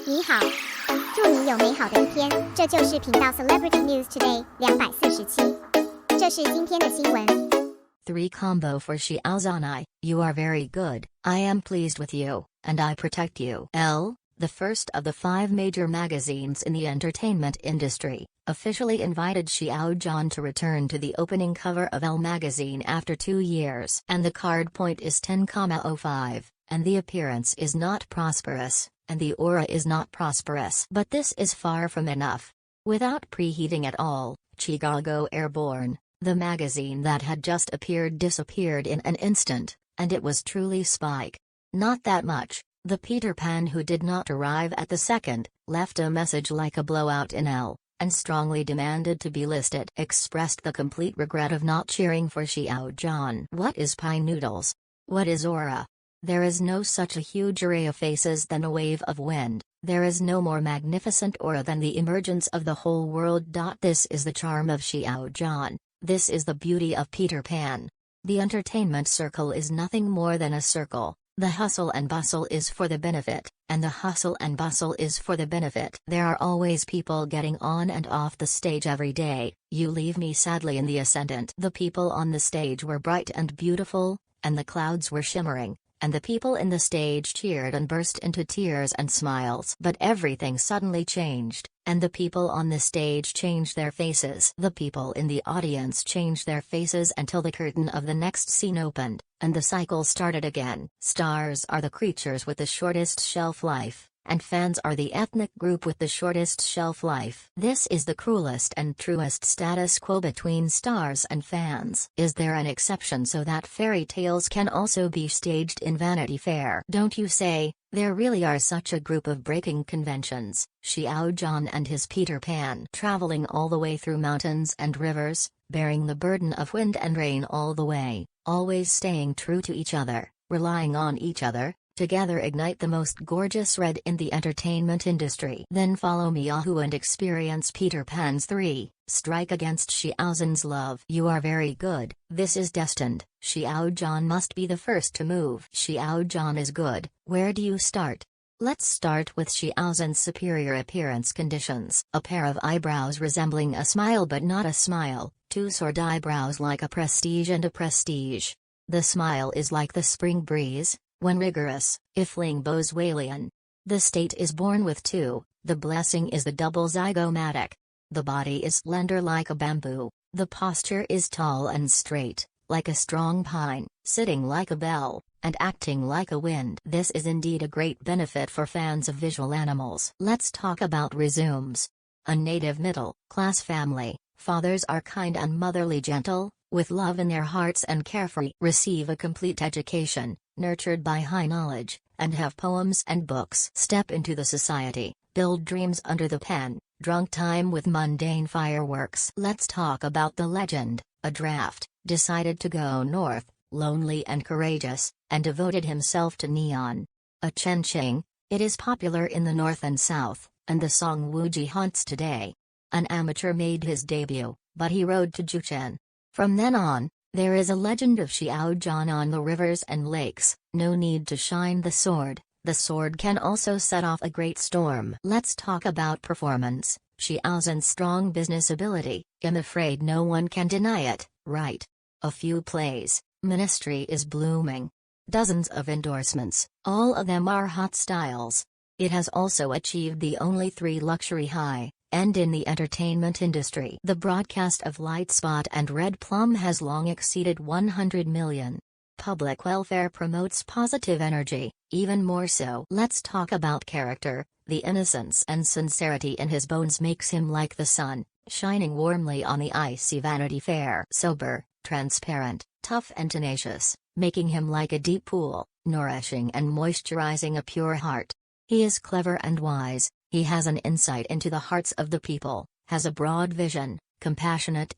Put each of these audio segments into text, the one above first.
你好，祝你有美好的一天。这就是频道 Celebrity News Today 247。这是今天的新闻。3 combo for Xiao Zhan'ai. You are very good. I am pleased with you, and I protect you. ELLE, the first of the 5 major magazines in the entertainment industry, officially invited Xiao Zhan to return to the opening cover of ELLE magazine after 2 years. And the card point is 10,05, and the appearance is not prosperous, and the aura is not prosperous. But this is far from enough. Without preheating at all, Chicago Airborne, the magazine that had just appeared disappeared in an instant, and it was truly Spike. Not that much. The Peter Pan who did not arrive at the second, left a message like a blowout in ELLE, and strongly demanded to be listed. Expressed the complete regret of not cheering for Xiao Zhan. What is pie noodles? What is aura? There is no such a huge array of faces than a wave of wind. There is no more magnificent aura than the emergence of the whole world. This is the charm of Xiao Zhan. This is the beauty of Peter Pan. The entertainment circle is nothing more than a circle. The hustle and bustle is for the benefit, and the hustle and bustle is for the benefit. There are always people getting on and off the stage every day. You leave me sadly in the ascendant. The people on the stage were bright and beautiful, and the clouds were shimmering, and the people in the stage cheered and burst into tears and smiles. But everything suddenly changed, and the people on the stage changed their faces. The people in the audience changed their faces until the curtain of the next scene opened, and the cycle started again. Stars are the creatures with the shortest shelf life, and fans are the ethnic group with the shortest shelf life. This is the cruelest and truest status quo between stars and fans. Is there an exception so that fairy tales can also be staged in Vanity Fair? Don't you say? There really are such a group of breaking conventions. Xiao Zhan and his Peter Pan, traveling all the way through mountains and rivers, bearing the burden of wind and rain all the way, always staying true to each other, relying on each other, together ignite the most gorgeous red in the entertainment industry. Then follow me Yahoo and experience Peter Pan's 3 strike against Xiao Zhan's love. You are very good. This is destined. Xiao Zhan must be the first to move. Xiao Zhan is good. Where do you start? Let's start with Xiao Zhan's superior appearance conditions. A pair of eyebrows resembling a smile but not a smile, 2 sword eyebrows like a prestige and a prestige. The smile is like the spring breeze, when rigorous, ifling Boswellian. The state is born with 2, the blessing is the double zygomatic. The body is slender like a bamboo, the posture is tall and straight, like a strong pine, sitting like a bell, and acting like a wind. This is indeed a great benefit for fans of visual animals. Let's talk about resumes. A native middle-class family, fathers are kind and motherly gentle, with love in their hearts and carefree. Receive a complete education, nurtured by high knowledge, and have poems and books. Step into the society, build dreams under the pen, drunk time with mundane fireworks. Let's talk about the legend. A draft, decided to go north, lonely and courageous, and devoted himself to neon. A Chenqing, it is popular in the north and south, and the song Wuji haunts today. An amateur made his debut, but he rode to Juchen. From then on, there is a legend of Xiao Zhan on the rivers and lakes. No need to shine the sword can also set off a great storm. Let's talk about performance. Xiao Zhan's strong business ability, I'm afraid no one can deny it, right? A few plays, ministry is blooming. Dozens of endorsements, all of them are hot styles. It has also achieved the only 3 luxury high-end in the entertainment industry. The broadcast of Light Spot and Red Plum has long exceeded 100 million. Public welfare promotes positive energy, even more so. Let's talk about character. The innocence and sincerity in his bones makes him like the sun, shining warmly on the icy Vanity Fair. Sober, transparent, tough and tenacious, making him like a deep pool, nourishing and moisturizing a pure heart. He is clever and wise, he has an insight into the hearts of the people, has a broad vision, compassionate,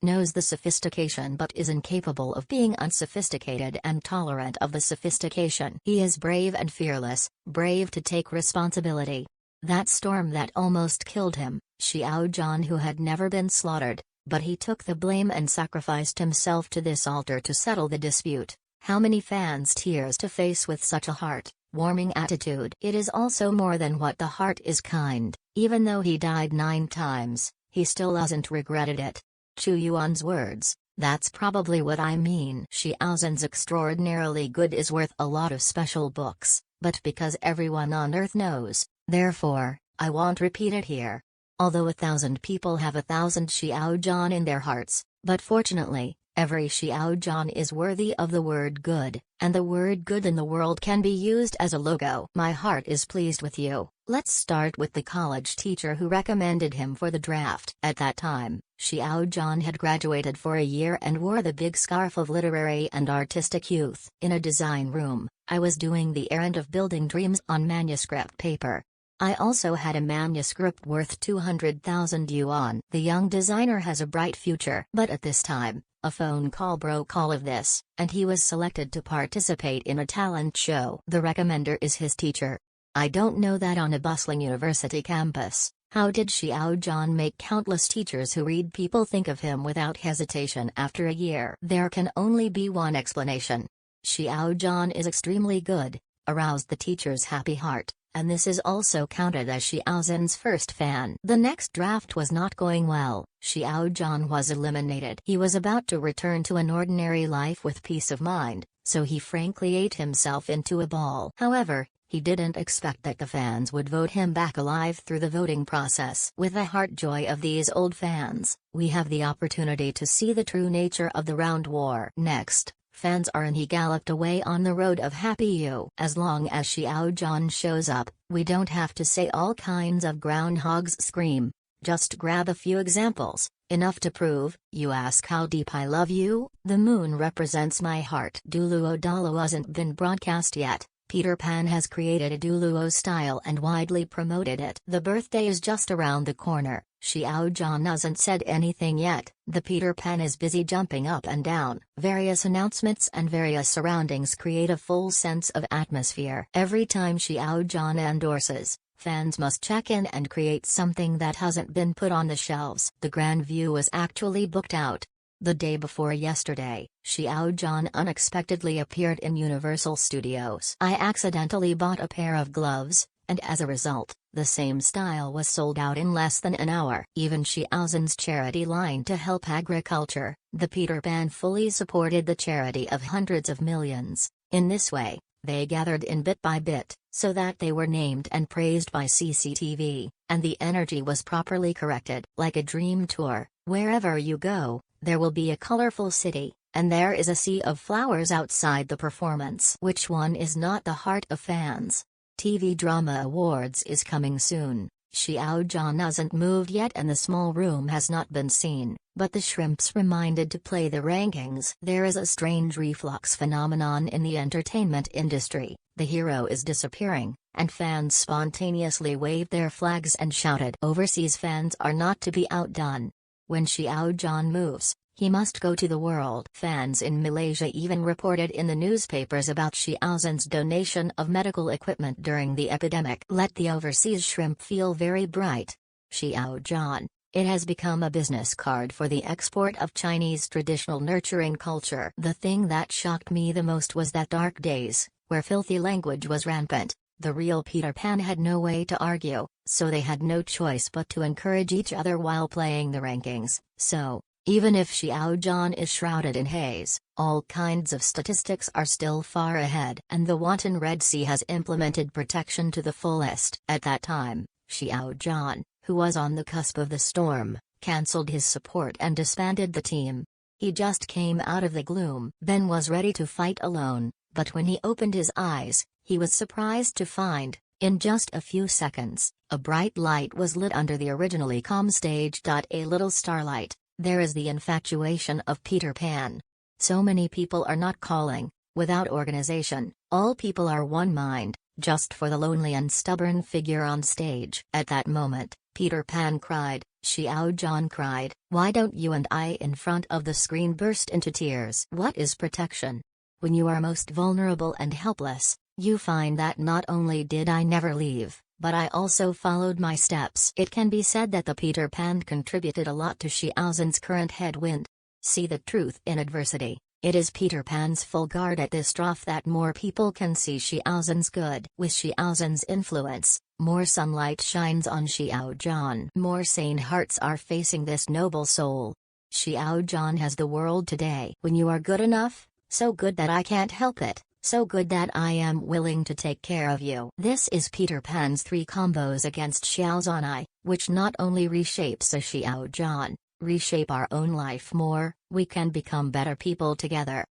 knows the sophistication but is incapable of being unsophisticated and tolerant of the sophistication. He is brave and fearless, brave to take responsibility. That storm that almost killed him, Xiao Zhan who had never been slaughtered, but he took the blame and sacrificed himself to this altar to settle the dispute. How many fans' tears to face with such a heart, warming attitude. It is also more than what the heart is kind. Even though he died 9 times, he still hasn't regretted it. Chu Yuan's words, "That's probably what I mean." Xiao Zhan's extraordinarily good is worth a lot of special books, but because everyone on earth knows, therefore, I won't repeat it here. Although 1,000 people have 1,000 Xiao Zhan in their hearts, but fortunately, every Xiao Zhan is worthy of the word good, and the word good in the world can be used as a logo. My heart is pleased with you. Let's start with the college teacher who recommended him for the draft. At that time, Xiao Zhan had graduated for a year and wore the big scarf of literary and artistic youth. In a design room, I was doing the errand of building dreams on manuscript paper. I also had a manuscript worth 200,000 yuan. The young designer has a bright future. But at this time, a phone call broke all of this, and he was selected to participate in a talent show. The recommender is his teacher. I don't know that on a bustling university campus, how did Xiao Zhan make countless teachers who read people think of him without hesitation after a year? There can only be one explanation. Xiao Zhan is extremely good, aroused the teacher's happy heart. And this is also counted as Xiao Zhan's first fan. The next draft was not going well. Xiao Zhan was eliminated. He was about to return to an ordinary life with peace of mind, so he frankly ate himself into a ball. However, he didn't expect that the fans would vote him back alive through the voting process. With the heart joy of these old fans, we have the opportunity to see the true nature of the round war. Next, fans are and he galloped away on the road of happy you. As long as Xiao Zhan shows up, we don't have to say all kinds of groundhogs scream. Just grab a few examples, enough to prove, you ask how deep I love you? The moon represents my heart. Duluo Dalo hasn't been broadcast yet. Peter Pan has created a Duluo style and widely promoted it. The birthday is just around the corner. Xiao Zhan hasn't said anything yet. The Peter Pan is busy jumping up and down. Various announcements and various surroundings create a full sense of atmosphere. Every time Xiao Zhan endorses, fans must check in and create something that hasn't been put on the shelves. The grand view was actually booked out. The day before yesterday, Xiao Zhan unexpectedly appeared in Universal Studios. I accidentally bought a pair of gloves, and as a result, the same style was sold out in less than an hour. Even Xiao Zhan's charity line to help agriculture, the Peter Pan, fully supported the charity of hundreds of millions. In this way, they gathered in bit by bit, so that they were named and praised by CCTV, and the energy was properly corrected. Like a dream tour, wherever you go, there will be a colorful city, and there is a sea of flowers outside the performance. Which one is not the heart of fans? TV Drama Awards is coming soon. Xiao Zhan hasn't moved yet and the small room has not been seen, but the shrimps reminded to play the rankings. There is a strange reflux phenomenon in the entertainment industry. The hero is disappearing, and fans spontaneously waved their flags and shouted. Overseas fans are not to be outdone. When Xiao Zhan moves, he must go to the world. Fans in Malaysia even reported in the newspapers about Xiao Zhan's donation of medical equipment during the epidemic. Let the overseas shrimp feel very bright. Xiao Zhan, it has become a business card for the export of Chinese traditional nurturing culture. The thing that shocked me the most was that dark days, where filthy language was rampant. The real Peter Pan had no way to argue, so they had no choice but to encourage each other while playing the rankings. So, even if Xiao Zhan is shrouded in haze, all kinds of statistics are still far ahead. And the wanton Red Sea has implemented protection to the fullest. At that time, Xiao Zhan, who was on the cusp of the storm, cancelled his support and disbanded the team. He just came out of the gloom. Ben was ready to fight alone, but when he opened his eyes, he was surprised to find, in just a few seconds, a bright light was lit under the originally calm stage. A little starlight. There is the infatuation of Peter Pan. So many people are not calling, without organization, all people are one mind, just for the lonely and stubborn figure on stage. At that moment, Peter Pan cried, Xiao Zhan cried, why don't you? And I in front of the screen burst into tears. What is protection? When you are most vulnerable and helpless, you find that not only did I never leave, but I also followed my steps. It can be said that the Peter Pan contributed a lot to Xiao Zhan's current headwind. See the truth in adversity. It is Peter Pan's full guard at this trough that more people can see Xiao Zhan's good. With Xiao Zhan's influence, more sunlight shines on Xiao Zhan. More sane hearts are facing this noble soul. Xiao Zhan has the world today. When you are good enough, so good that I can't help it, so good that I am willing to take care of you. This is Peter Pan's 3 combos against Xiao Zhan'ai, which not only reshapes a Xiao Zhan, reshape our own life more, we can become better people together.